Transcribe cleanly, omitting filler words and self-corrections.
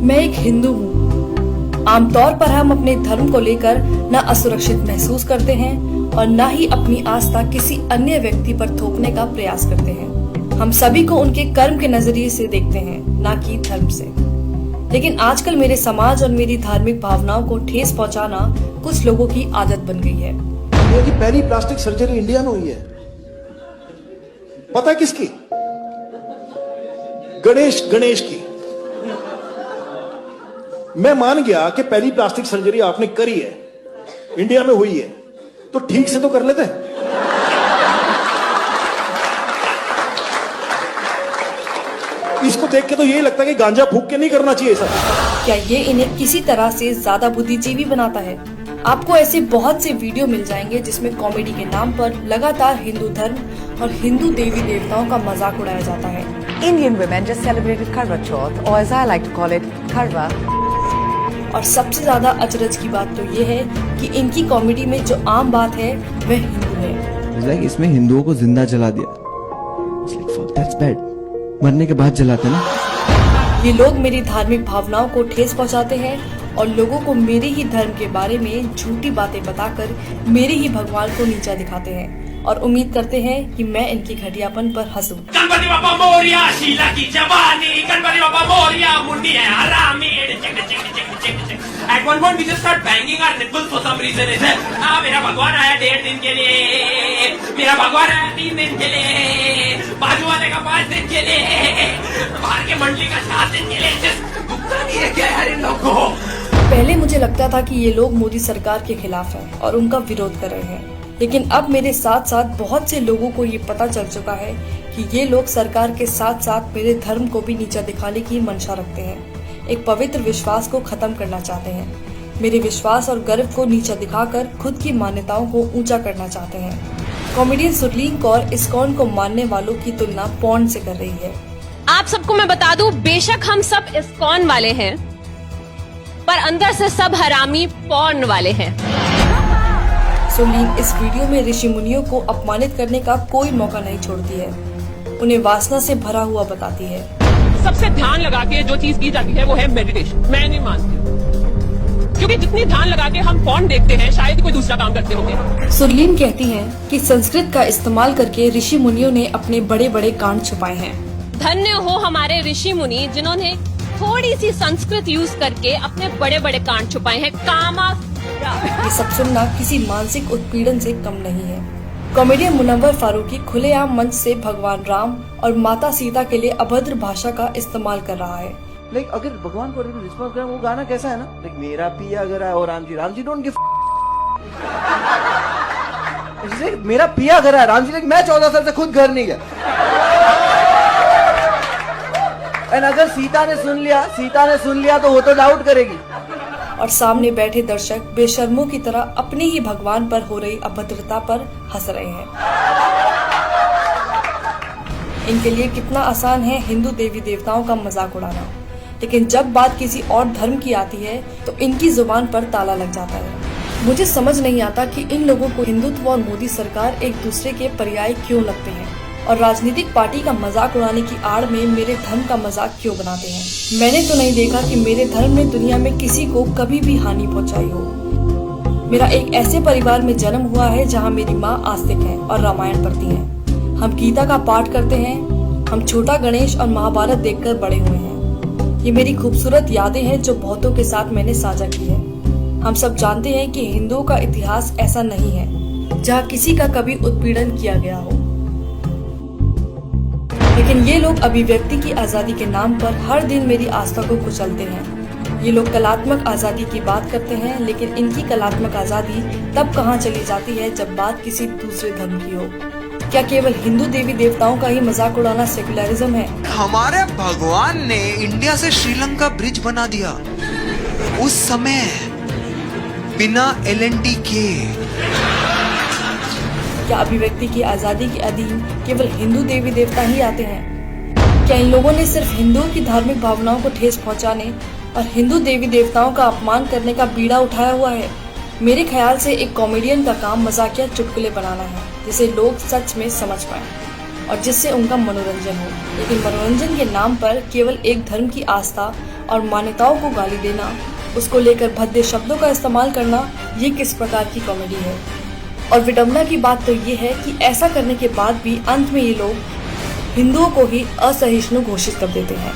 मैं एक हिंदू हूँ। आमतौर पर हम अपने धर्म को लेकर न असुरक्षित महसूस करते हैं और न ही अपनी आस्था किसी अन्य व्यक्ति पर थोपने का प्रयास करते हैं। हम सभी को उनके कर्म के नजरिए से देखते हैं, न कि धर्म से। लेकिन आजकल मेरे समाज और मेरी धार्मिक भावनाओं को ठेस पहुंचाना कुछ लोगों की आदत बन गई है। इंडिया की पहली प्लास्टिक सर्जरी इंडिया में हुई है, पता है किसकी? गणेश की। मैं मान गया कि पहली प्लास्टिक सर्जरी आपने करी है, इंडिया में हुई है, तो ठीक से तो कर लेते। इसको देख के तो यही लगता है कि गांजा फूक के नहीं करना चाहिए सर। क्या ये इन्हें किसी तरह से ज्यादा बुद्धिजीवी बनाता है? आपको ऐसे बहुत से वीडियो मिल जाएंगे जिसमें कॉमेडी के नाम पर लगातार हिंदू धर्म और हिंदू देवी देवताओं का मजाक उड़ाया जाता है। Indian women just celebrated Karwa Chauth, or as I like to call it, Karwa. और सबसे ज्यादा अचरज की बात तो ये है कि इनकी कॉमेडी में जो आम बात है वह हिंदू है। इसमें हिंदुओं को जिंदा जला दिया। Fuck, that's bad. मरने के बाद जलाते ना। ये लोग मेरी धार्मिक भावनाओं को ठेस पहुंचाते हैं और लोगों को मेरे ही धर्म के बारे में झूठी बातें बताकर मेरे ही भगवान को नीचा दिखाते हैं और उम्मीद करते हैं कि मैं इनकी घटियापन पर हंसूं। गणपति बाप्पा मोरिया, शीला की जवानी, गणपति बाप्पा मोरिया, मुंडी है हरामी। At one point we just start banging our nipples for some reason. मेरा भगवान आया 1.5 दिन के लिए, मेरा भगवान आया 3 दिन के लिए, बाजू वाले का 5 दिन के लिए, बाहर के मंडली का 7 दिन के लिए। भुगतान नहीं है क्या यार इन लोगों को? पहले मुझे लगता था कि ये लोग मोदी सरकार के खिलाफ हैं और उनका विरोध कर रहे हैं, लेकिन अब मेरे साथ साथ बहुत से लोगों को ये पता चल चुका है कि ये लोग सरकार के साथ साथ मेरे धर्म को भी नीचा दिखाने की मंशा रखते हैं। एक पवित्र विश्वास को खत्म करना चाहते हैं। मेरे विश्वास और गर्व को नीचा दिखाकर खुद की मान्यताओं को ऊंचा करना चाहते हैं। कॉमेडियन सुरलीन कौर इस्कॉन को मानने वालों की तुलना पॉर्न से कर रही है। आप सबको मैं बता दूं, बेशक हम सब इस्कॉन वाले हैं, पर अंदर से सब हरामी पॉर्न वाले हैं। सुरलीन इस वीडियो में ऋषि मुनियों को अपमानित करने का कोई मौका नहीं छोड़ती है, उन्हें वासना से भरा हुआ बताती है। सबसे ध्यान लगा के जो चीज की जाती है वो है मेडिटेशन। मैं नहीं मानती, क्योंकि जितनी ध्यान लगा के हम फोन देखते हैं शायद कोई दूसरा काम करते होंगे। सुरलीन कहती है कि संस्कृत का इस्तेमाल करके ऋषि मुनियों ने अपने बड़े बड़े कांड छुपाए हैं। धन्य हो हमारे ऋषि मुनि जिन्होंने थोड़ी सी संस्कृत यूज करके अपने बड़े बड़े कांड छुपाए हैं। कामा ये सब सुनना किसी मानसिक उत्पीड़न से कम नहीं है। कॉमेडियन मुनव्वर फारूकी खुलेआम मंच से भगवान राम और माता सीता के लिए अभद्र भाषा का इस्तेमाल कर रहा है। लाइक अगर भगवान को रिस्पॉन्स करें, वो गाना कैसा है ना, लाइक मेरा पिया अगर है और राम जी डोंट गिव। मेरा पिया घर है, राम जी लाइक मैं 14 साल से खुद घर नहीं गया। एंड अगर सीता ने सुन लिया तो वो तो डाउट करेगी। और सामने बैठे दर्शक बेशर्मों की तरह अपने ही भगवान पर हो रही अभद्रता पर हंस रहे हैं। इनके लिए कितना आसान है हिंदू देवी देवताओं का मजाक उड़ाना, लेकिन जब बात किसी और धर्म की आती है तो इनकी जुबान पर ताला लग जाता है। मुझे समझ नहीं आता कि इन लोगों को हिंदुत्व और मोदी सरकार एक दूसरे के पर्याय क्यों लगते हैं और राजनीतिक पार्टी का मजाक उड़ाने की आड़ में मेरे धर्म का मजाक क्यों बनाते हैं। मैंने तो नहीं देखा कि मेरे धर्म ने दुनिया में किसी को कभी भी हानि पहुंचाई हो। मेरा एक ऐसे परिवार में जन्म हुआ है जहां मेरी माँ आस्तिक है और रामायण पढ़ती हैं। हम गीता का पाठ करते हैं। हम छोटा गणेश और महाभारत देखकर बड़े हुए हैं। ये मेरी खूबसूरत यादें हैं जो बहुतों के साथ मैंने साझा की है। हम सब जानते हैं कि हिंदुओं का इतिहास ऐसा नहीं है जहाँ किसी का कभी उत्पीड़न किया गया हो, लेकिन ये लोग अभिव्यक्ति की आजादी के नाम पर हर दिन मेरी आस्था को कुचलते हैं। ये लोग कलात्मक आजादी की बात करते हैं, लेकिन इनकी कलात्मक आजादी तब कहाँ चली जाती है जब बात किसी दूसरे धर्म की हो। क्या केवल हिंदू देवी देवताओं का ही मजाक उड़ाना सेकुलरिज्म है? हमारे भगवान ने इंडिया से श्रीलंका ब्रिज बना दिया उस समय बिना LNT के। क्या अभिव्यक्ति की आजादी के अधीन केवल हिंदू देवी देवता ही आते हैं? क्या इन लोगों ने सिर्फ हिंदुओं की धार्मिक भावनाओं को ठेस पहुंचाने और हिंदू देवी देवताओं का अपमान करने का बीड़ा उठाया हुआ है? मेरे ख्याल से एक कॉमेडियन का काम मजाकिया चुटकुले बनाना है जिसे लोग सच में समझ पाएं और जिससे उनका मनोरंजन हो, लेकिन मनोरंजन के नाम पर केवल एक धर्म की आस्था और मान्यताओं को गाली देना, उसको लेकर भद्दे शब्दों का इस्तेमाल करना, ये किस प्रकार की कॉमेडी है। और विडंबना की बात तो ये है कि ऐसा करने के बाद भी अंत में ये लोग हिंदुओं को ही असहिष्णु घोषित कर देते हैं।